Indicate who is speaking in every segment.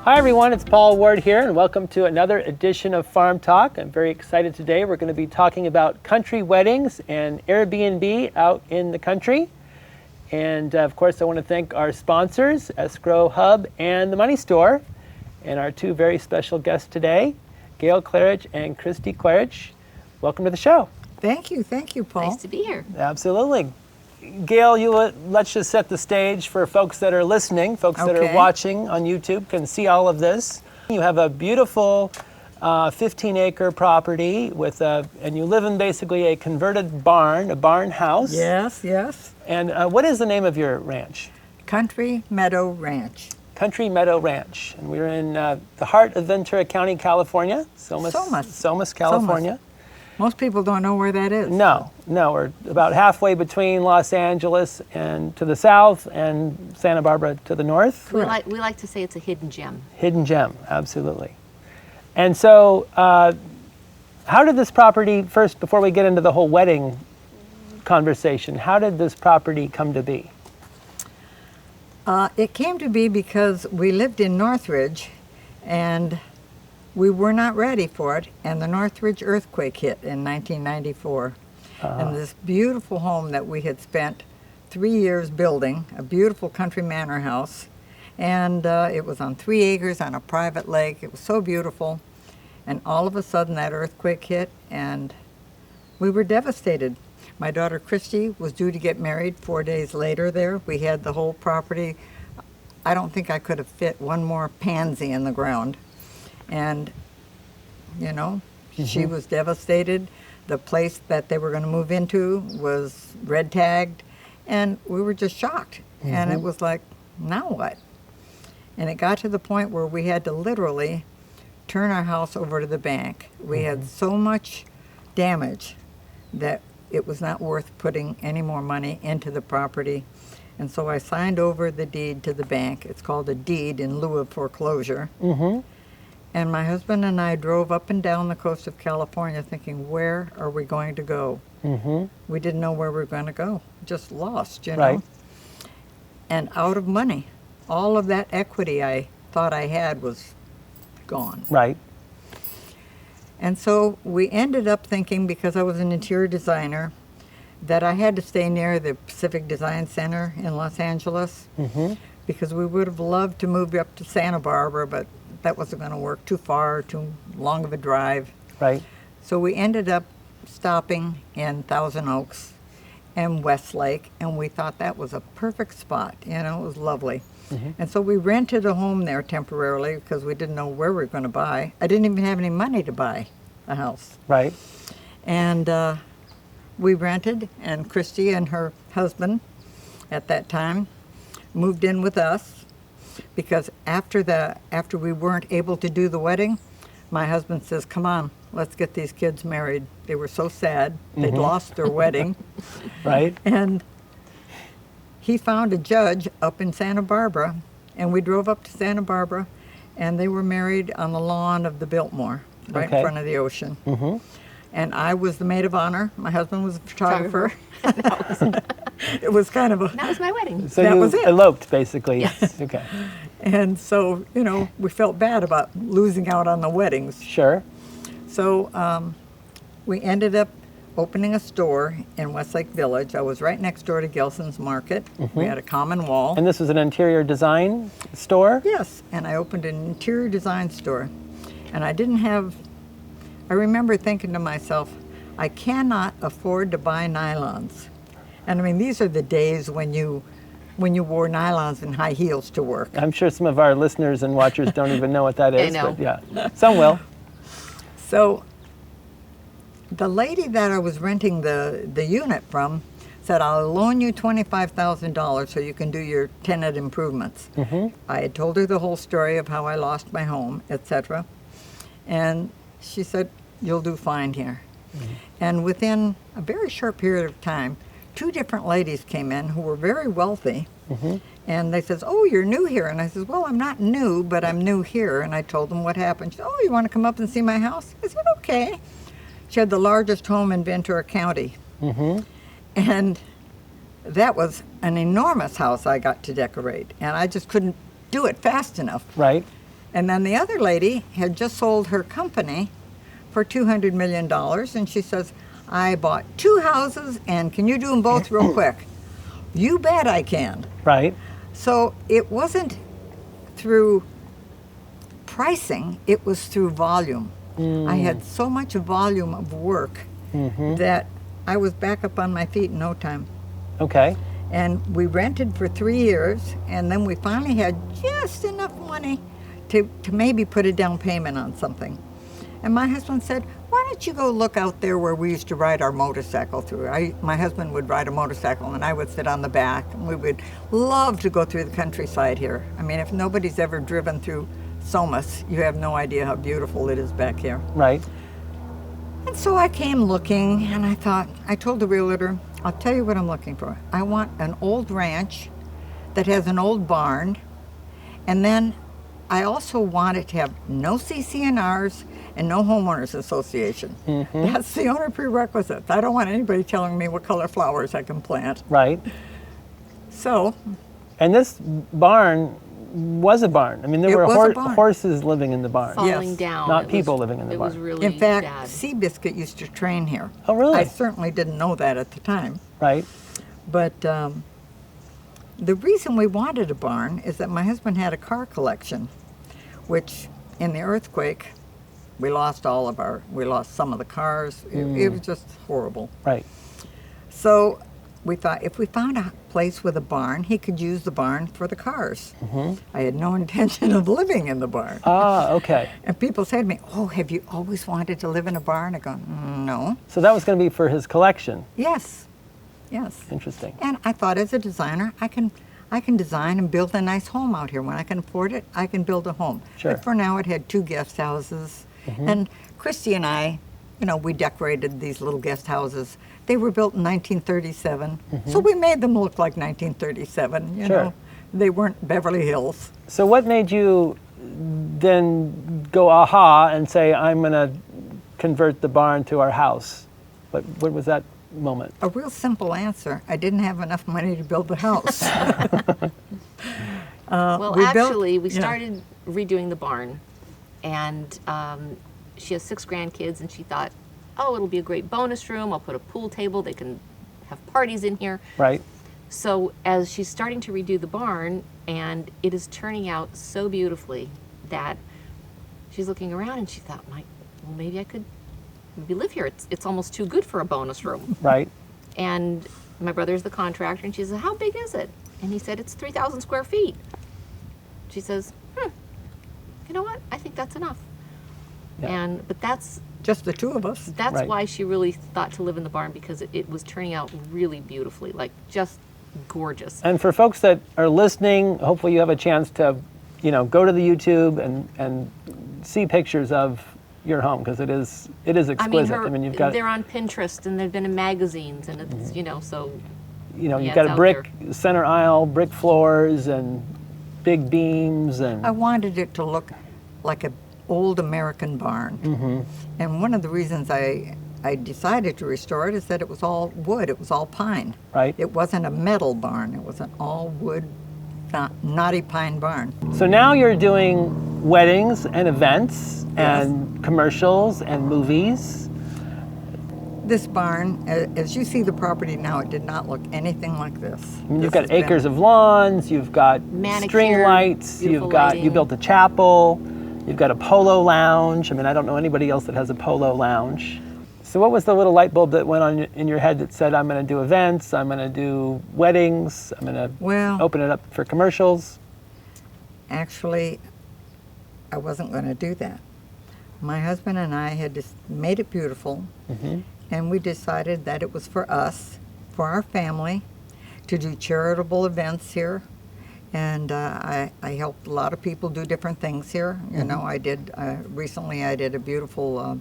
Speaker 1: Hi everyone, it's Paul Ward here and welcome to another edition of Farm Talk. I'm very excited today. We're going to be talking about country weddings and Airbnb out in the country. And of course I want to thank our sponsors, Escrow Hub and the Money Store, and our two very special guests today, Gail Claridge and Christie Claridge. Welcome to the show.
Speaker 2: Thank you, Paul.
Speaker 3: Nice to be here.
Speaker 1: Absolutely. Gail, let's just set the stage for folks that are listening, folks that are watching on YouTube can see all of this. You have a beautiful 15-acre property and you live in basically a converted barn, a barn house.
Speaker 2: Yes, yes.
Speaker 1: And what is the name of your ranch?
Speaker 2: Country Meadow Ranch.
Speaker 1: Country Meadow Ranch. And we're in the heart of Ventura County, California. Somis, California.
Speaker 2: Most people don't know where that is.
Speaker 1: No, we're about halfway between Los Angeles and to the south and Santa Barbara to the north.
Speaker 3: We like to say it's a hidden gem.
Speaker 1: Hidden gem, absolutely. And so how did this property, first before we get into the whole wedding conversation, how did this property come to be?
Speaker 2: It came to be because we lived in Northridge and we were not ready for it, and the Northridge earthquake hit in 1994. And this beautiful home that we had spent 3 years building, a beautiful country manor house, and it was on 3 acres on a private lake. It was so beautiful, and all of a sudden that earthquake hit, and we were devastated. My daughter Christie was due to get married 4 days later there. We had the whole property. I don't think I could have fit one more pansy in the ground. And, you know, she was devastated. The place that they were going to move into was red tagged, and we were just shocked. And it was like, now what? And it got to the point where we had to literally turn our house over to the bank. We had so much damage that it was not worth putting any more money into the property. And so I signed over the deed to the bank. It's called a deed in lieu of foreclosure. And my husband and I drove up and down the coast of California thinking, where are we going to go? We didn't know where we were going to go. Just lost, you know.
Speaker 1: Right.
Speaker 2: And out of money. All of that equity I thought I had was gone.
Speaker 1: Right.
Speaker 2: And so we ended up thinking, because I was an interior designer, that I had to stay near the Pacific Design Center in Los Angeles, because we would have loved to move up to Santa Barbara, but that wasn't going to work. Too far, too long of a drive.
Speaker 1: Right.
Speaker 2: So we ended up stopping in Thousand Oaks and Westlake, and we thought that was a perfect spot. You know, it was lovely. And so we rented a home there temporarily because we didn't know where we were going to buy. I didn't even have any money to buy a house.
Speaker 1: Right.
Speaker 2: And we rented, and Christie and her husband at that time moved in with us. Because after we weren't able to do the wedding, my husband says, come on, let's get these kids married. They were so sad. They'd lost their wedding.
Speaker 1: Right.
Speaker 2: And he found a judge up in Santa Barbara, and we drove up to Santa Barbara, and they were married on the lawn of the Biltmore, right in front of the ocean. And I was the maid of honor. My husband was a photographer. It was kind of
Speaker 3: That was my wedding.
Speaker 1: So
Speaker 2: that
Speaker 1: you
Speaker 2: was it.
Speaker 1: eloped, basically.
Speaker 3: Yes.
Speaker 1: Okay.
Speaker 2: And so, you know, we felt bad about losing out on the weddings.
Speaker 1: Sure.
Speaker 2: So we ended up opening a store in Westlake Village. I was right next door to Gelson's Market. We had a common wall.
Speaker 1: And this was an interior design store?
Speaker 2: Yes, and I opened an interior design store. And I remember thinking to myself, I cannot afford to buy nylons. And I mean, these are the days when you wore nylons and high heels to work.
Speaker 1: I'm sure some of our listeners and watchers don't even know what that is.
Speaker 3: They know.
Speaker 1: But yeah, some will.
Speaker 2: So the lady that I was renting the unit from said, I'll loan you $25,000 so you can do your tenant improvements. I had told her the whole story of how I lost my home, etc. And she said, you'll do fine here. And within a very short period of time, 2 different ladies came in who were very wealthy. And they says, oh, you're new here. And I says, well, I'm not new, but I'm new here. And I told them what happened. She said, oh, you want to come up and see my house? I said, okay. She had the largest home in Ventura County. And that was an enormous house I got to decorate. And I just couldn't do it fast enough.
Speaker 1: Right.
Speaker 2: And then the other lady had just sold her company for $200 million, and she says, I bought 2 houses, and can you do them both real quick? You bet I can.
Speaker 1: Right.
Speaker 2: So it wasn't through pricing, it was through volume. I had so much volume of work that I was back up on my feet in no time.
Speaker 1: Okay.
Speaker 2: And we rented for 3 years, and then we finally had just enough money to maybe put a down payment on something. And my husband said, why don't you go look out there where we used to ride our motorcycle through? My husband would ride a motorcycle, and I would sit on the back, and we would love to go through the countryside here. I mean, if nobody's ever driven through Somis, you have no idea how beautiful it is back here.
Speaker 1: Right.
Speaker 2: And so I came looking, and I told the realtor, I'll tell you what I'm looking for. I want an old ranch that has an old barn, and then I also want it to have no CC&Rs and no homeowners association. That's the only prerequisites. I don't want anybody telling me what color flowers I can plant.
Speaker 1: Right.
Speaker 2: So.
Speaker 1: And this barn was a barn. I mean, there
Speaker 2: It
Speaker 1: were
Speaker 2: was a barn.
Speaker 1: horses living in the barn.
Speaker 3: Falling
Speaker 2: Yes.
Speaker 3: down.
Speaker 1: Not
Speaker 3: It
Speaker 1: people
Speaker 3: was-
Speaker 1: living in the
Speaker 3: It
Speaker 1: barn.
Speaker 3: was really
Speaker 2: In fact,
Speaker 3: bad.
Speaker 2: Seabiscuit used to train here.
Speaker 1: Oh, really?
Speaker 2: I certainly didn't know that at the time.
Speaker 1: Right.
Speaker 2: But the reason we wanted a barn is that my husband had a car collection, which in the earthquake, we lost some of the cars. It was just horrible.
Speaker 1: Right.
Speaker 2: So we thought if we found a place with a barn, he could use the barn for the cars. I had no intention of living in the barn.
Speaker 1: Ah, okay.
Speaker 2: And people say to me, oh, have you always wanted to live in a barn? I go, no.
Speaker 1: So that was going to be for his collection.
Speaker 2: Yes, yes.
Speaker 1: Interesting.
Speaker 2: And I thought as a designer, I can design and build a nice home out here. When I can afford it, I can build a home.
Speaker 1: Sure.
Speaker 2: But for now, it had 2 guest houses. And Christie and I, we decorated these little guest houses. They were built in 1937, so we made them look like 1937, you
Speaker 1: Sure.
Speaker 2: know. They weren't Beverly Hills.
Speaker 1: So what made you then go aha and say, I'm going to convert the barn to our house? What was that moment?
Speaker 2: A real simple answer. I didn't have enough money to build the house.
Speaker 3: Well,
Speaker 2: we built-
Speaker 3: actually, we
Speaker 2: yeah.
Speaker 3: started redoing the barn, and she has 6 grandkids, and she thought, oh, it'll be a great bonus room. I'll put a pool table. They can have parties in here.
Speaker 1: Right.
Speaker 3: So as she's starting to redo the barn, and it is turning out so beautifully that she's looking around, and she thought, well, maybe I could maybe live here. It's almost too good for a bonus room.
Speaker 1: Right.
Speaker 3: And my brother's the contractor, and she said, how big is it? And he said, it's 3,000 square feet. She says, you know what? I think that's enough.
Speaker 1: Yeah.
Speaker 3: But that's
Speaker 2: Just the 2 of us.
Speaker 1: Right.
Speaker 3: why she really thought to live in the barn, because it was turning out really beautifully, like just gorgeous.
Speaker 1: And for folks that are listening, hopefully you have a chance to, go to the YouTube and see pictures of your home, because it is exquisite. I mean, you've got
Speaker 3: they're on Pinterest, and they've been in magazines, and it's so.
Speaker 1: you've
Speaker 3: it's
Speaker 1: got a
Speaker 3: out
Speaker 1: brick center aisle, brick floors, and big beams, and
Speaker 2: I wanted it to look like an old American barn. And one of the reasons I decided to restore it is that it was all wood, it was all pine.
Speaker 1: Right.
Speaker 2: It wasn't a metal barn, it was an all wood, knotty pine barn.
Speaker 1: So now you're doing weddings and events and commercials and movies.
Speaker 2: This barn, as you see the property now, it did not look anything like this.
Speaker 1: I mean, you've got acres of lawns, you've got string
Speaker 3: Manicured,
Speaker 1: lights,
Speaker 3: beautiful
Speaker 1: you
Speaker 3: lighting.
Speaker 1: built a chapel, you've got a polo lounge. I mean, I don't know anybody else that has a polo lounge. So what was the little light bulb that went on in your head that said, I'm going to do events, I'm going to do weddings, I'm going to open it up for commercials?
Speaker 2: Actually, I wasn't going to do that. My husband and I had just made it beautiful, and we decided that it was for us, for our family, to do charitable events here. And I helped a lot of people do different things here. I did, recently I did a beautiful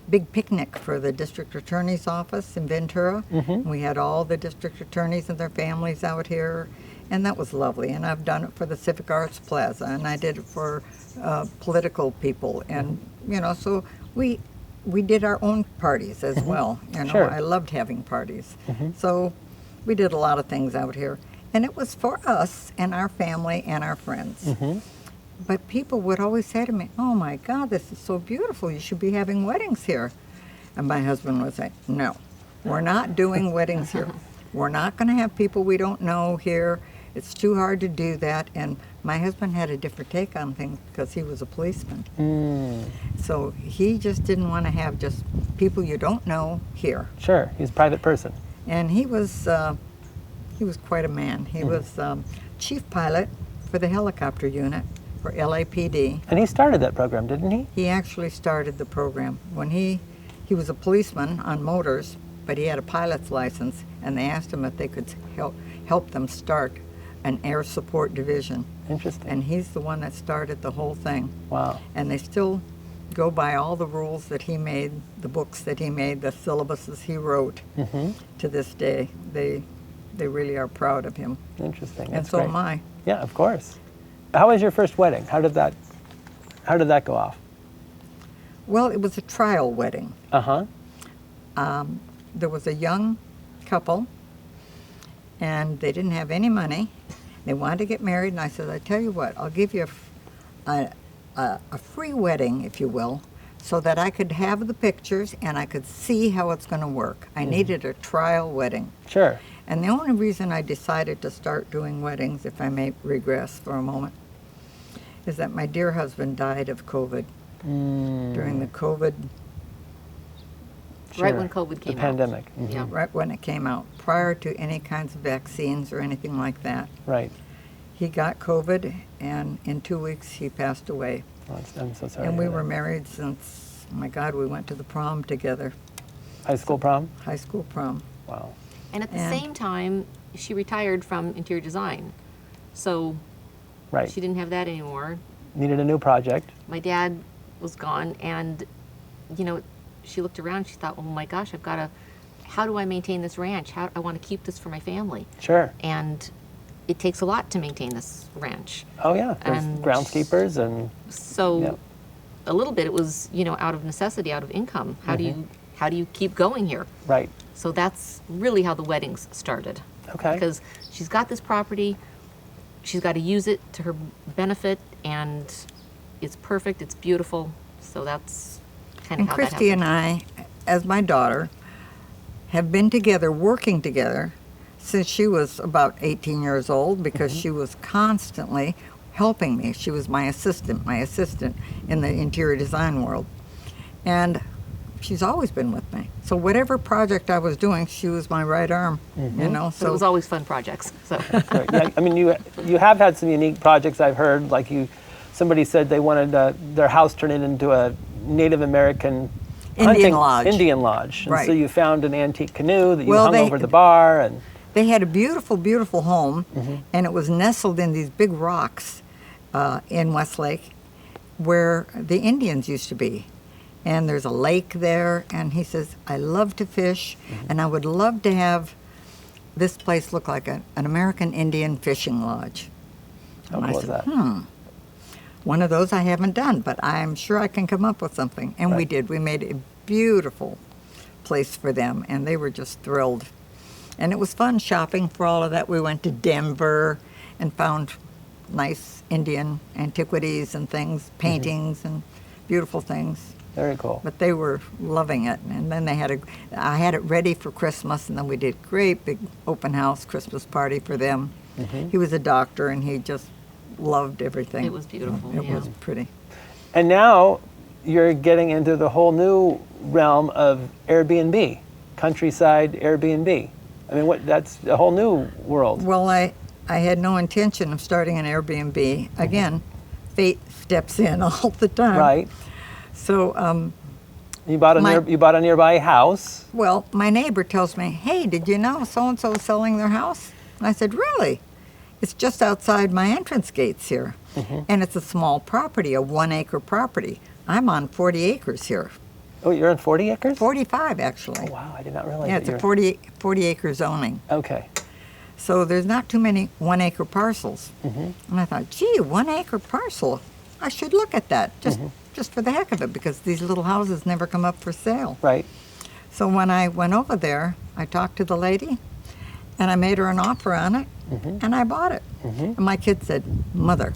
Speaker 2: big picnic for the district attorney's office in Ventura. We had all the district attorneys and their families out here, and that was lovely. And I've done it for the Civic Arts Plaza, and I did it for political people. And, so we did our own parties as well.
Speaker 1: Sure.
Speaker 2: I loved having parties. So we did a lot of things out here. And it was for us and our family and our friends. but people would always say to me, "Oh my God, this is so beautiful. You should be having weddings here." And my husband would say, "No, we're not doing weddings here. We're not going to have people we don't know here. It's too hard to do that." And my husband had a different take on things because he was a policeman. So he just didn't want to have just people you don't know here.
Speaker 1: Sure, he's a private person.
Speaker 2: And he was quite a man. He was chief pilot for the helicopter unit for LAPD.
Speaker 1: And he started that program, didn't he?
Speaker 2: He actually started the program. When he was a policeman on motors, but he had a pilot's license, and they asked him if they could help them start an air support division.
Speaker 1: Interesting.
Speaker 2: And he's the one that started the whole thing.
Speaker 1: Wow.
Speaker 2: And they still go by all the rules that he made, the books that he made, the syllabuses he wrote. To this day. They really are proud of him.
Speaker 1: Interesting.
Speaker 2: And
Speaker 1: That's
Speaker 2: so
Speaker 1: great.
Speaker 2: am I.
Speaker 1: Yeah, of course. How was your first wedding? How did that go off?
Speaker 2: Well, it was a trial wedding.
Speaker 1: Uh-huh.
Speaker 2: There was a young couple, and they didn't have any money. They wanted to get married, and I said, "I tell you what, I'll give you a free wedding, if you will, so that I could have the pictures and I could see how it's going to work." I needed a trial wedding.
Speaker 1: Sure.
Speaker 2: And the only reason I decided to start doing weddings, if I may regress for a moment, is that my dear husband died of COVID. During the COVID,
Speaker 3: Right
Speaker 1: Sure.
Speaker 3: when COVID came
Speaker 1: The
Speaker 3: out.
Speaker 1: pandemic.
Speaker 3: Yeah.
Speaker 2: right when it came out, prior to any kinds of vaccines or anything like that.
Speaker 1: Right.
Speaker 2: He got COVID, and in 2 weeks he passed away.
Speaker 1: Well, I'm so sorry.
Speaker 2: And
Speaker 1: to
Speaker 2: we
Speaker 1: hear
Speaker 2: were
Speaker 1: that.
Speaker 2: married since, my God, we went to the prom together,
Speaker 1: High school prom?
Speaker 2: high school prom.
Speaker 1: Wow.
Speaker 3: And at the
Speaker 2: And-
Speaker 3: same time, she retired from interior design. So
Speaker 1: Right.
Speaker 3: she didn't have that anymore.
Speaker 1: Needed a new project.
Speaker 3: My dad was gone, and, she looked around, she thought, "Oh my gosh, how do I maintain this ranch? I want to keep this for my family."
Speaker 1: Sure.
Speaker 3: And it takes a lot to maintain this ranch.
Speaker 1: Oh, yeah. There's
Speaker 3: And-
Speaker 1: groundskeepers and,
Speaker 3: So
Speaker 1: Yep.
Speaker 3: a little bit it was, out of necessity, out of income. How do you keep going here?
Speaker 1: right.
Speaker 3: So that's really how the weddings started.
Speaker 1: Okay.
Speaker 3: Because she's got this property, she's got to use it to her benefit, and it's perfect, it's beautiful. So that's kind of
Speaker 2: And
Speaker 3: how
Speaker 2: Christie
Speaker 3: that
Speaker 2: and
Speaker 3: happened.
Speaker 2: I, as my daughter, have been together, working together, since she was about 18 years old, because she was constantly helping me. She was my assistant in the interior design world. And she's always been with me. So whatever project I was doing, she was my right arm,
Speaker 3: So it was always fun projects. So
Speaker 1: Right. Yeah, I mean, you have had some unique projects I've heard. Like somebody said they wanted their house turned into a Native American
Speaker 2: Indian
Speaker 1: hunting
Speaker 2: lodge.
Speaker 1: Indian lodge. And so
Speaker 2: Right.
Speaker 1: you found an antique canoe that you
Speaker 2: Well,
Speaker 1: hung
Speaker 2: they-
Speaker 1: over the bar, and
Speaker 2: They had a beautiful, beautiful home, and it was nestled in these big rocks in Westlake where the Indians used to be. And there's a lake there, and he says, "I love to fish, and I would love to have this place look like an American Indian fishing lodge."
Speaker 1: how
Speaker 2: And I
Speaker 1: cool is
Speaker 2: said,
Speaker 1: that?
Speaker 2: One of those I haven't done, but I'm sure I can come up with something. And we
Speaker 1: Right.
Speaker 2: did. We made a beautiful place for them, and they were just thrilled. And it was fun shopping for all of that. We went to Denver and found nice Indian antiquities and things, paintings and beautiful things.
Speaker 1: Very cool.
Speaker 2: But they were loving it. And then I had it ready for Christmas, and then we did great big open house Christmas party for them. He was a doctor, and he just loved everything.
Speaker 3: It was beautiful,
Speaker 2: It
Speaker 3: yeah.
Speaker 2: was pretty.
Speaker 1: And now you're getting into the whole new realm of Airbnb, countryside Airbnb. I mean, that's a whole new world.
Speaker 2: Well, I had no intention of starting an Airbnb. Again, fate steps in all the time.
Speaker 1: Right.
Speaker 2: So,
Speaker 1: You bought a nearby house.
Speaker 2: well, my neighbor tells me, "Hey, did you know so-and-so is selling their house?" And I said, "Really? It's just outside my entrance gates here. And it's a small property, a 1-acre property. I'm on 40 acres here.
Speaker 1: Oh, you're on 40 acres?
Speaker 2: 45, actually.
Speaker 1: Oh, wow. I did not realize
Speaker 2: Yeah,
Speaker 1: that
Speaker 2: it's a 40 acre zoning.
Speaker 1: Okay.
Speaker 2: So there's not too many 1-acre parcels. And I thought, gee, 1-acre parcel. I should look at that just for the heck of it, because these little houses never come up for sale.
Speaker 1: Right.
Speaker 2: So when I went over there, I talked to the lady, and I made her an offer on it, and I bought it. And my kid said, "Mother,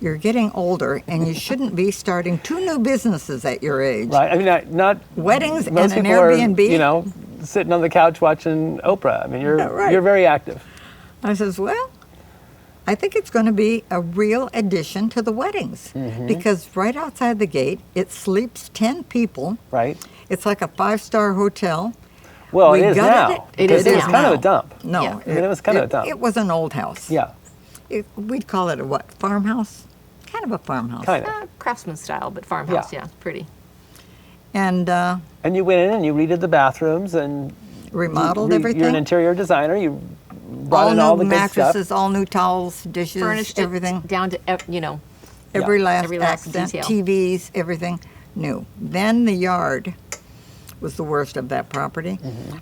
Speaker 2: you're getting older and you shouldn't be starting 2 new businesses at your age.
Speaker 1: Right. I mean, not
Speaker 2: Weddings and
Speaker 1: most
Speaker 2: an
Speaker 1: people
Speaker 2: Airbnb.
Speaker 1: are, sitting on the couch watching Oprah. I mean,
Speaker 2: Yeah, right.
Speaker 1: you're very active.
Speaker 2: I says, well, I think it's going to be a real addition to the weddings because right outside the gate, it sleeps 10 people.
Speaker 1: Right.
Speaker 2: It's like a 5-star hotel.
Speaker 1: Well,
Speaker 2: We
Speaker 1: it is
Speaker 2: gutted
Speaker 1: now.
Speaker 3: It is
Speaker 1: It's
Speaker 3: now.
Speaker 1: kind of a dump.
Speaker 2: No,
Speaker 3: Yeah.
Speaker 1: I mean, it was kind of a dump.
Speaker 2: It was an old house.
Speaker 1: Yeah.
Speaker 2: We'd call it a what? Farmhouse? Kind of a farmhouse.
Speaker 1: Kind of.
Speaker 3: Craftsman style, but farmhouse, yeah, pretty.
Speaker 2: And
Speaker 1: And you went in and you redid the bathrooms and
Speaker 2: remodeled
Speaker 1: you're
Speaker 2: everything.
Speaker 1: an interior designer. You brought
Speaker 2: all
Speaker 1: in
Speaker 2: new
Speaker 1: all the good stuff.
Speaker 2: mattresses, all new towels, dishes,
Speaker 3: Furnished
Speaker 2: everything.
Speaker 3: it down to,
Speaker 2: Every last
Speaker 3: Every last
Speaker 2: accent,
Speaker 3: detail.
Speaker 2: TVs, everything new. Then the yard was the worst of that property.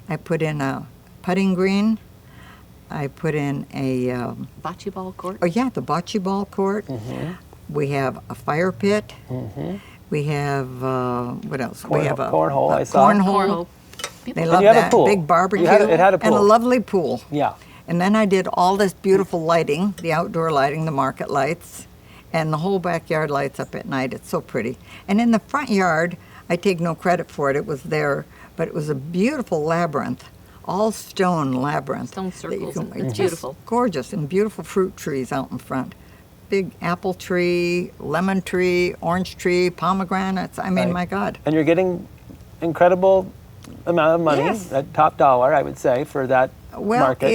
Speaker 2: I put in a putting green. I put in a,
Speaker 3: bocce ball court.
Speaker 2: the bocce ball court. We have a fire pit. We have, what else? We have a
Speaker 1: Cornhole,
Speaker 2: a
Speaker 1: I saw.
Speaker 3: Cornhole.
Speaker 2: cornhole. They love
Speaker 1: you have a
Speaker 2: that.
Speaker 1: pool.
Speaker 2: Big barbecue.
Speaker 1: It had a
Speaker 2: And a
Speaker 1: pool.
Speaker 2: lovely pool.
Speaker 1: Yeah.
Speaker 2: And then I did all this beautiful lighting, the outdoor lighting, the market lights, and the whole backyard lights up at night. It's so pretty. And in the front yard, I take no credit for it. It was there, but it was a beautiful labyrinth, all stone labyrinth.
Speaker 3: Stone
Speaker 2: that you
Speaker 3: circles, and it's
Speaker 2: just
Speaker 3: beautiful.
Speaker 2: Gorgeous, and beautiful fruit trees out in front. Big apple tree, lemon tree, orange tree, pomegranates. I mean,
Speaker 1: Right.
Speaker 2: my God.
Speaker 1: And you're getting incredible amount of money
Speaker 2: Yes.
Speaker 1: at top dollar, I would say, for that
Speaker 2: Well,
Speaker 1: market.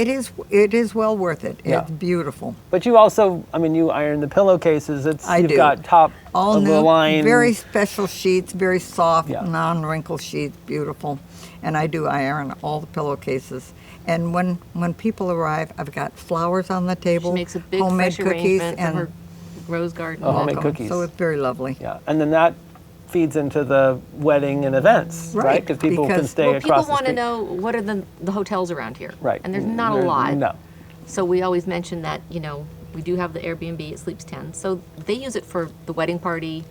Speaker 2: it is well worth it.
Speaker 1: Yeah.
Speaker 2: It's beautiful.
Speaker 1: But you also, I mean, you iron the pillowcases.
Speaker 2: I
Speaker 1: You've
Speaker 2: do.
Speaker 1: got top
Speaker 2: All
Speaker 1: of
Speaker 2: new,
Speaker 1: the line.
Speaker 2: very special sheets, very soft,
Speaker 1: Yeah.
Speaker 2: non-wrinkle sheets, beautiful. And I iron all the pillowcases. And when people arrive, I've got flowers on the table,
Speaker 3: She makes a big
Speaker 2: homemade
Speaker 3: fresh
Speaker 2: cookies,
Speaker 3: arrangement
Speaker 2: and
Speaker 3: for her rose garden.
Speaker 1: Oh, homemade
Speaker 2: welcome.
Speaker 1: cookies.
Speaker 2: So it's very lovely.
Speaker 1: Yeah, and then that feeds into the wedding and events, right?
Speaker 2: Right,
Speaker 1: Because people can
Speaker 2: because-
Speaker 1: stay
Speaker 3: Well,
Speaker 1: across
Speaker 3: people want
Speaker 1: the
Speaker 3: to
Speaker 1: street.
Speaker 3: know what are the hotels around here.
Speaker 1: Right.
Speaker 3: And there's not a lot.
Speaker 1: No.
Speaker 3: So we always mention that, we do have the Airbnb, it sleeps 10. So they use it for the wedding party,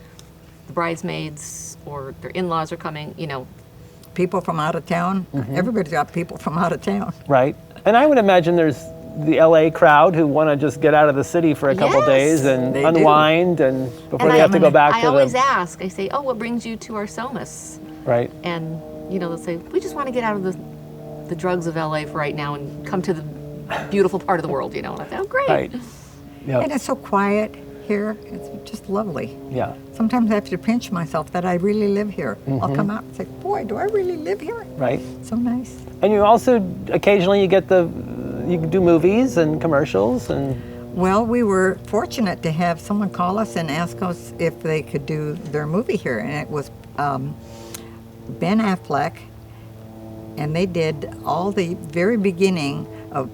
Speaker 3: the bridesmaids, or their in-laws are coming,
Speaker 2: People from out of town,
Speaker 1: Mm-hmm.
Speaker 2: everybody's got people from out of town.
Speaker 1: Right. And I would imagine there's the LA crowd who want to just get out of the city for a couple
Speaker 3: Yes,
Speaker 1: days and
Speaker 2: they do.
Speaker 1: unwind and before
Speaker 3: And
Speaker 1: they have to go back
Speaker 3: I
Speaker 1: to
Speaker 3: always
Speaker 1: the
Speaker 3: ask, I say, oh, what brings you to our Somis?
Speaker 1: right.
Speaker 3: And, they'll say, we just want to get out of the drugs of LA for right now and come to the beautiful part of the world, And I say, oh, great.
Speaker 1: Right.
Speaker 2: And
Speaker 1: Yeah.
Speaker 2: it's so quiet here. It's just lovely.
Speaker 1: Yeah.
Speaker 2: Sometimes I have to pinch myself that I really live here.
Speaker 1: Mm-hmm.
Speaker 2: I'll come out and say, boy, do I really live here?
Speaker 1: Right.
Speaker 2: So nice.
Speaker 1: And you also occasionally you do movies and commercials and
Speaker 2: Well, we were fortunate to have someone call us and ask us if they could do their movie here, and it was Ben Affleck, and they did all the very beginning of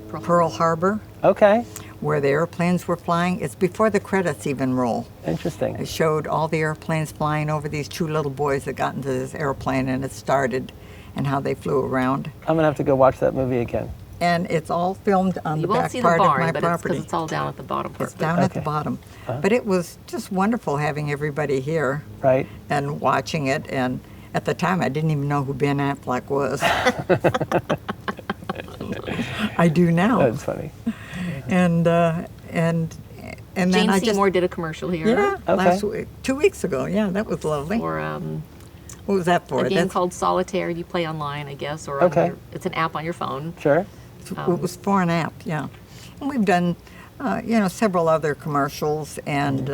Speaker 2: Pearl Harbor,
Speaker 1: okay.
Speaker 2: where the airplanes were flying. It's before the credits even roll.
Speaker 1: Interesting.
Speaker 2: It showed all the airplanes flying over these 2 little boys that got into this airplane, and it started, and how they flew around.
Speaker 1: I'm gonna have to go watch that movie again.
Speaker 2: And it's all filmed on
Speaker 3: You
Speaker 2: the
Speaker 3: won't
Speaker 2: back
Speaker 3: see the
Speaker 2: part of
Speaker 3: barn,
Speaker 2: my
Speaker 3: but it's
Speaker 2: property.
Speaker 3: because it's all down at the bottom part.
Speaker 2: It's down at the
Speaker 1: Okay.
Speaker 2: bottom. But it was just wonderful having everybody here
Speaker 1: Right.
Speaker 2: and watching it. And at the time, I didn't even know who Ben Affleck was. I do now.
Speaker 1: That's funny.
Speaker 2: And then
Speaker 3: Jane
Speaker 2: I
Speaker 3: Seymour did a commercial here
Speaker 2: yeah,
Speaker 1: Okay.
Speaker 2: last week, 2 weeks ago. Yeah, that was lovely.
Speaker 3: for
Speaker 2: What was that for?
Speaker 3: a game
Speaker 2: That's-
Speaker 3: called Solitaire. You play online, I guess, or
Speaker 1: Okay.
Speaker 3: it's an app on your phone.
Speaker 1: Sure.
Speaker 2: It was for an app, yeah. And we've done, several other commercials and.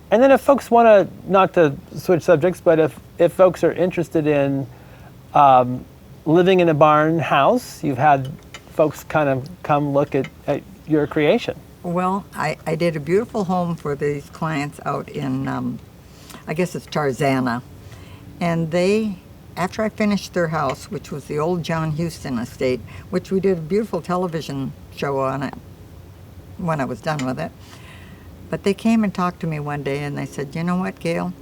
Speaker 1: And then if folks want to, not to switch subjects, but if folks are interested in living in a barn house, you've had folks kind of come look at your creation.
Speaker 2: Well, I did a beautiful home for these clients out in, I guess it's Tarzana. And they, after I finished their house, which was the old John Huston estate, which we did a beautiful television show on it when I was done with it. But they came and talked to me one day and they said, you know what, Gail?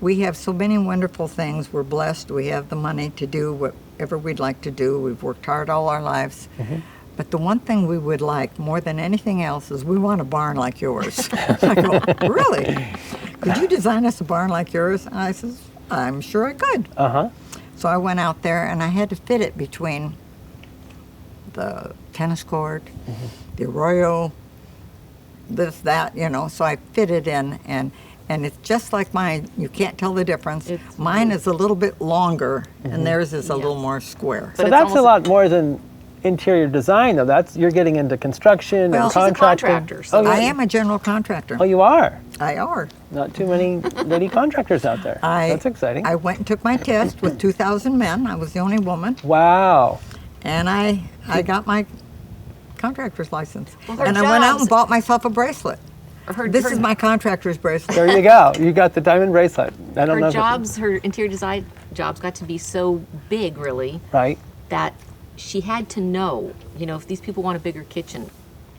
Speaker 2: We have so many wonderful things. We're blessed. We have the money to do whatever we'd like to do. We've worked hard all our lives. But the one thing we would like more than anything else is we want a barn like yours. I go, really? Could you design us a barn like yours? And I says, I'm sure I could.
Speaker 1: Uh-huh.
Speaker 2: So I went out there and I had to fit it between the tennis court, the arroyo, this, that, so I fit it in, and it's just like mine. You can't tell the difference. Mine is a little bit longer, and theirs is a little more square.
Speaker 1: So that's a lot more than interior design, though. You're getting into construction and
Speaker 3: she's a
Speaker 1: contracting.
Speaker 3: contractor, so
Speaker 2: I am a general contractor.
Speaker 1: Oh, you are?
Speaker 2: I are.
Speaker 1: Not too many lady contractors out there. That's exciting.
Speaker 2: I went and took my test with 2,000 men. I was the only woman.
Speaker 1: Wow.
Speaker 2: And I got my contractor's license.
Speaker 3: Well,
Speaker 2: and I went out and bought myself a bracelet. This is my contractor's bracelet.
Speaker 1: There you go. You got the diamond bracelet. I don't know.
Speaker 3: Her interior design jobs got to be so big, really,
Speaker 1: right,
Speaker 3: that she had to know, if these people want a bigger kitchen,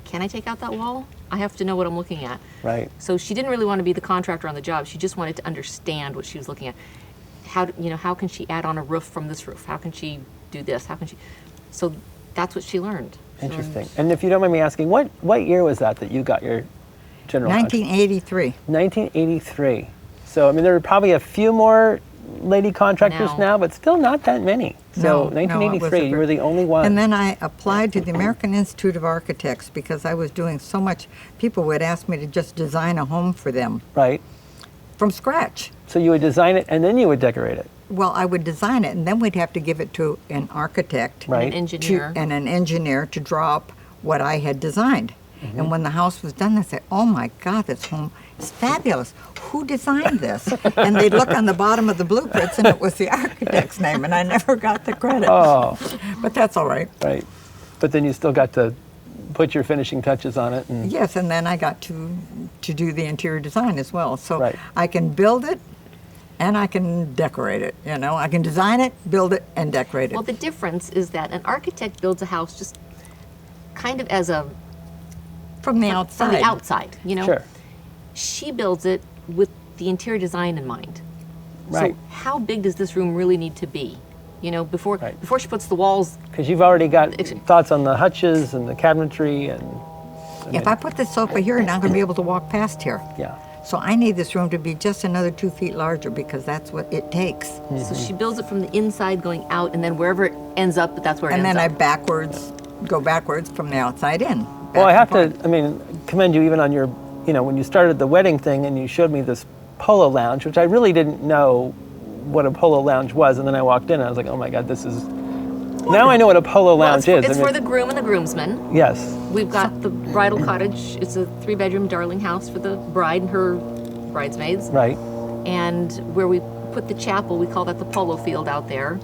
Speaker 3: can I take out that wall? I have to know what I'm looking at.
Speaker 1: Right.
Speaker 3: So she didn't really want to be the contractor on the job. She just wanted to understand what she was looking at. How can she add on a roof from this roof? How can she do this? How can she? So that's what she learned.
Speaker 1: Interesting. And if you don't mind me asking, what year was that you got your general?
Speaker 2: 1983.
Speaker 1: 1983. So, I mean, there are probably a few more lady contractors now, but still not that many. So, 1983, you were the only one.
Speaker 2: And then I applied to the American Institute of Architects because I was doing so much. People would ask me to just design a home for them.
Speaker 1: Right.
Speaker 2: From scratch.
Speaker 1: So you would design it and then you would decorate it.
Speaker 2: Well, I would design it, and then we'd have to give it to an architect
Speaker 1: right.
Speaker 3: and
Speaker 2: an engineer to draw up what I had designed. And when the house was done, they'd say, "Oh my God, this home is fabulous. Who designed this?" And they'd look on the bottom of the blueprints, and it was the architect's name, and I never got the credit.
Speaker 1: Oh.
Speaker 2: But that's all right.
Speaker 1: Right. But then you still got to put your finishing touches on it. And
Speaker 2: yes, and then I got to do the interior design as well. So
Speaker 1: right.
Speaker 2: I can build it, and I can decorate it. I can design it, build it, and decorate it.
Speaker 3: Well, the difference is that an architect builds a house just kind of as a
Speaker 2: from the outside.
Speaker 3: From the outside,
Speaker 1: Sure.
Speaker 3: She builds it with the interior design in mind.
Speaker 1: Right.
Speaker 3: So how big does this room really need to be? Before she puts the walls.
Speaker 1: Because you've already got thoughts on the hutches and the cabinetry and.
Speaker 2: If I put this sofa here, I'm not going to be able to walk past here.
Speaker 1: Yeah.
Speaker 2: So I need this room to be just another 2 feet larger because that's what it takes.
Speaker 3: So she builds it from the inside going out, and then wherever it ends up, that's where it ends up.
Speaker 2: And then I go backwards from the outside in.
Speaker 1: Well, I have to, commend you even on your, when you started the wedding thing and you showed me this polo lounge, which I really didn't know what a polo lounge was. And then I walked in and I was like, oh my God, this is, now I know what a polo lounge is.
Speaker 3: It's for the groom and the groomsmen.
Speaker 1: Yes.
Speaker 3: We've got the bridal cottage. It's a 3-bedroom darling house for the bride and her bridesmaids.
Speaker 1: Right.
Speaker 3: And where we put the chapel, we call that the polo field out there.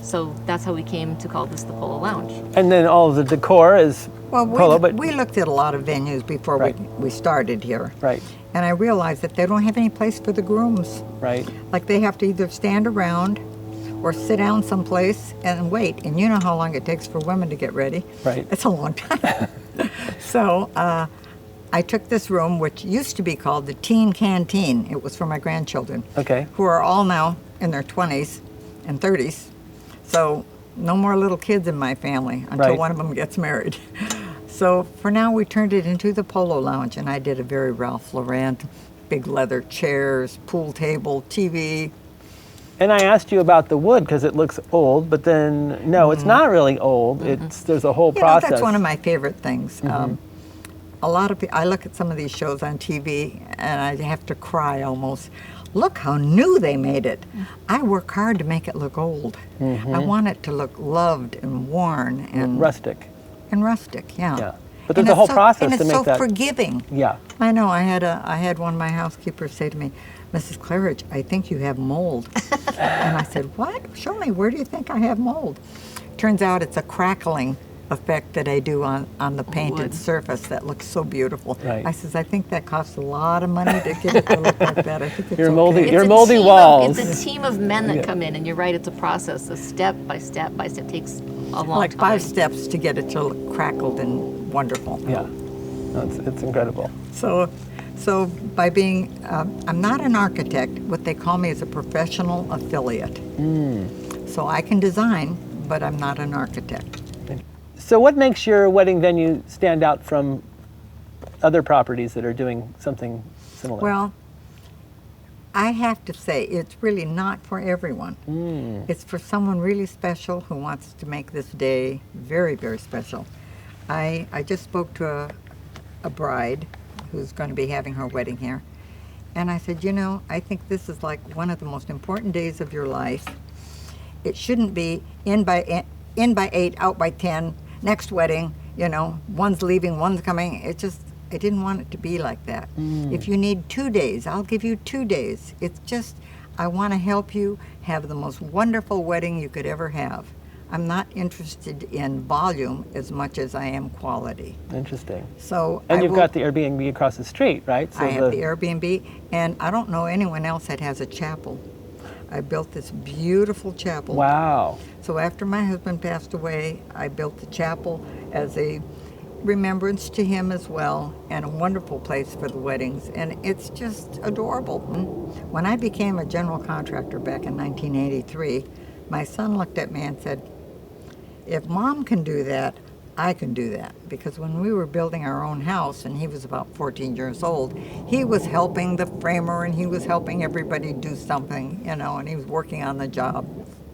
Speaker 3: So that's how we came to call this the Polo Lounge.
Speaker 1: And then all of the decor is polo, but
Speaker 2: we looked at a lot of venues before we started here.
Speaker 1: Right.
Speaker 2: And I realized that they don't have any place for the grooms.
Speaker 1: Right.
Speaker 2: Like they have to either stand around or sit down someplace and wait. And you know how long it takes for women to get ready.
Speaker 1: Right.
Speaker 2: It's a long time. So I took this room, which used to be called the Teen Canteen. It was for my grandchildren.
Speaker 1: Okay.
Speaker 2: Who are all now in their 20s and 30s. So no more little kids in my family until one of them gets married. So for now, we turned it into the Polo Lounge, and I did a very Ralph Lauren, big leather chairs, pool table, TV.
Speaker 1: And I asked you about the wood because it looks old, but then no, it's not really old. There's a whole process.
Speaker 2: That's one of my favorite things. A lot of people, I look at some of these shows on TV, and I have to cry almost. Look how new they made it. I work hard to make it look old. I want it to look loved and worn and
Speaker 1: rustic.
Speaker 2: And rustic, yeah.
Speaker 1: But there's a whole process to make that.
Speaker 2: And it's so forgiving.
Speaker 1: Yeah.
Speaker 2: I know. I had one of my housekeepers say to me, "Mrs. Claridge, I think you have mold." And I said, "What? Show me. Where do you think I have mold?" Turns out it's a crackling effect that I do on the painted surface that looks so beautiful.
Speaker 1: Right.
Speaker 2: I says, I think that costs a lot of money to get it to look like that. I think it's
Speaker 1: your
Speaker 2: okay.
Speaker 1: moldy walls.
Speaker 3: It's a team of men that come in, and you're right, it's a process. A step by step by step takes a long
Speaker 2: like
Speaker 3: time.
Speaker 2: 5 steps to get it to look crackled and wonderful.
Speaker 1: Yeah, it's incredible.
Speaker 2: So by being, I'm not an architect. What they call me is a professional affiliate. So I can design, but I'm not an architect.
Speaker 1: So what makes your wedding venue stand out from other properties that are doing something similar?
Speaker 2: Well, I have to say, it's really not for everyone. It's for someone really special who wants to make this day very, very special. I just spoke to a bride who's going to be having her wedding here. And I said, you know, I think this is like one of the most important days of your life. It shouldn't be in by 8, out by 10, next wedding, you know, one's leaving, one's coming. I didn't want it to be like that. If you need 2 days, I'll give you 2 days. It's just, I want to help you have the most wonderful wedding you could ever have. I'm not interested in volume as much as I am quality.
Speaker 1: Interesting.
Speaker 2: So
Speaker 1: and you've got the Airbnb across the street, right? So
Speaker 2: I have the Airbnb, and I don't know anyone else that has a chapel. I built this beautiful chapel.
Speaker 1: Wow.
Speaker 2: So after my husband passed away, I built the chapel as a remembrance to him as well, and a wonderful place for the weddings, and it's just adorable. When I became a general contractor back in 1983, my son looked at me and said, if Mom can do that, I can do that. Because when we were building our own house, and he was about 14 years old, he was helping the framer and he was helping everybody do something, you know, and he was working on the job.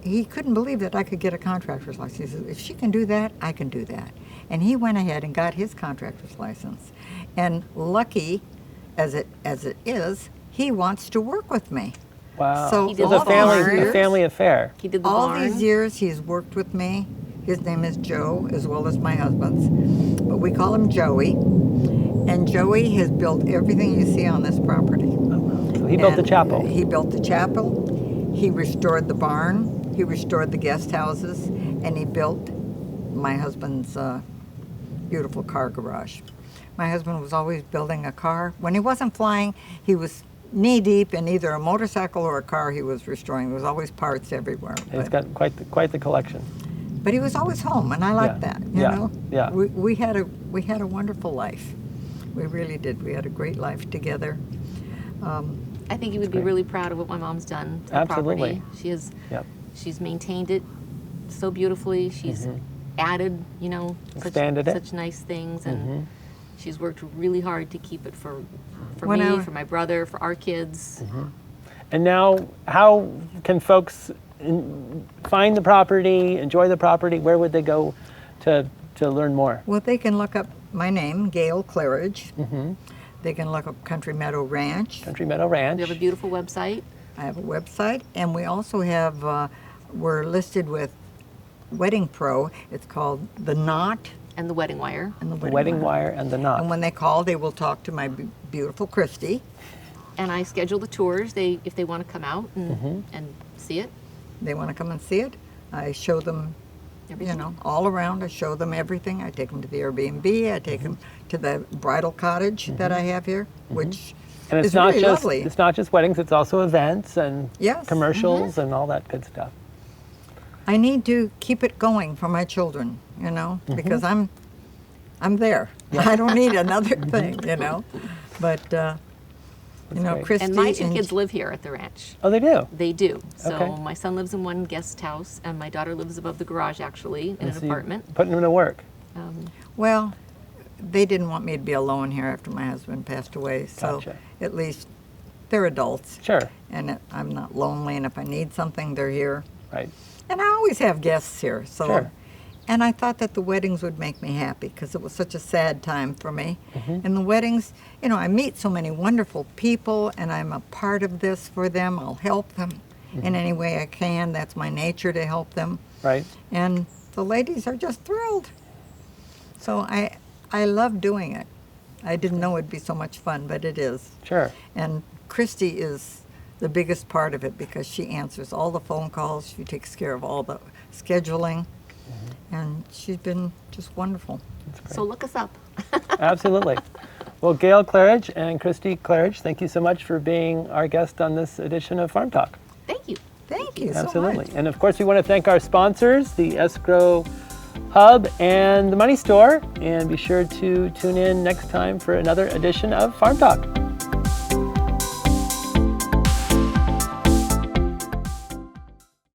Speaker 2: He couldn't believe that I could get a contractor's license. He said, if she can do that, I can do that. And he went ahead and got his contractor's license. And lucky as it is, he wants to work with me.
Speaker 1: Wow.
Speaker 2: So
Speaker 3: He did
Speaker 1: it's
Speaker 3: the
Speaker 1: a family affair.
Speaker 3: He did the
Speaker 2: all
Speaker 3: barn.
Speaker 2: these years he's worked with me. His name is Joe, as well as my husband's, but we call him Joey. And Joey has built everything you see on this property.
Speaker 1: So he built the chapel.
Speaker 2: He built the chapel, he restored the barn, he restored the guest houses, and he built my husband's beautiful car garage. My husband was always building a car. When he wasn't flying, he was knee-deep in either a motorcycle or a car he was restoring. There was always parts everywhere.
Speaker 1: He's got quite the collection.
Speaker 2: But he was always home, and I liked that. You know,
Speaker 1: Yeah.
Speaker 2: We had a wonderful life. We really did. We had a great life together.
Speaker 3: I think you would be
Speaker 1: great.
Speaker 3: really proud of what my mom's done to the
Speaker 1: Absolutely.
Speaker 3: property. She has,
Speaker 1: Yep.
Speaker 3: she's maintained it so beautifully. She's added, you know,
Speaker 1: Expanded it.
Speaker 3: such nice things, and she's worked really hard to keep it for
Speaker 2: When
Speaker 3: me,
Speaker 2: I-
Speaker 3: for my brother, for our kids.
Speaker 1: And now, how can folks find the property, enjoy the property? Where would they go to learn more?
Speaker 2: Well, they can look up my name, Gail Claridge. They can look up Country Meadow Ranch.
Speaker 1: Country Meadow Ranch.
Speaker 3: We have a beautiful website.
Speaker 2: I have a website, and we also have, we're listed with Wedding Pro. It's called The Knot
Speaker 3: And the wedding wire.
Speaker 2: and the
Speaker 1: The wedding wire and the knot.
Speaker 2: And when they call, they will talk to my beautiful Christie.
Speaker 3: And I schedule the tours. If they want to come out and see it.
Speaker 2: They want to come and see it. I show them,
Speaker 3: Everything.
Speaker 2: you know, all around. I show them everything. I take them to the Airbnb. I take them to the bridal cottage that I have here, which
Speaker 1: And it's
Speaker 2: is
Speaker 1: not
Speaker 2: really
Speaker 1: just
Speaker 2: lovely.
Speaker 1: it's not just weddings. It's also events and
Speaker 2: Yes.
Speaker 1: commercials and all that good stuff.
Speaker 2: I need to keep it going for my children, you know, because I'm there. I don't need another thing, you know. But you know,
Speaker 1: great.
Speaker 2: Christie
Speaker 3: And my two kids live here at the ranch.
Speaker 1: Oh, they do.
Speaker 3: They do. So
Speaker 1: Okay.
Speaker 3: my son lives in one guest house, and my daughter lives above the garage, actually, in an
Speaker 1: So you
Speaker 3: apartment.
Speaker 1: Putting them to work.
Speaker 2: Well, they didn't want me to be alone here after my husband passed away, so
Speaker 1: Gotcha.
Speaker 2: at least they're adults.
Speaker 1: Sure.
Speaker 2: And I'm not lonely, and if I need something, they're here.
Speaker 1: Right.
Speaker 2: And I always have guests here, so.
Speaker 1: Sure.
Speaker 2: And I thought that the weddings would make me happy because it was such a sad time for me. And the weddings, you know, I meet so many wonderful people, and I'm a part of this for them. I'll help them in any way I can. That's my nature, to help them.
Speaker 1: Right.
Speaker 2: And the ladies are just thrilled. So I love doing it. I didn't know it'd be so much fun, but it is.
Speaker 1: Sure.
Speaker 2: And Christie is the biggest part of it because she answers all the phone calls. She takes care of all the scheduling. And she's been just wonderful.
Speaker 3: So look us up.
Speaker 1: Absolutely. Well, Gail Claridge and Christie Claridge, thank you so much for being our guest on this edition of Farm Talk.
Speaker 3: Thank you.
Speaker 2: Thank you so
Speaker 1: Absolutely.
Speaker 2: much.
Speaker 1: And of course, we want to thank our sponsors, the Escrow Hub and the Money Store. And be sure to tune in next time for another edition of Farm Talk.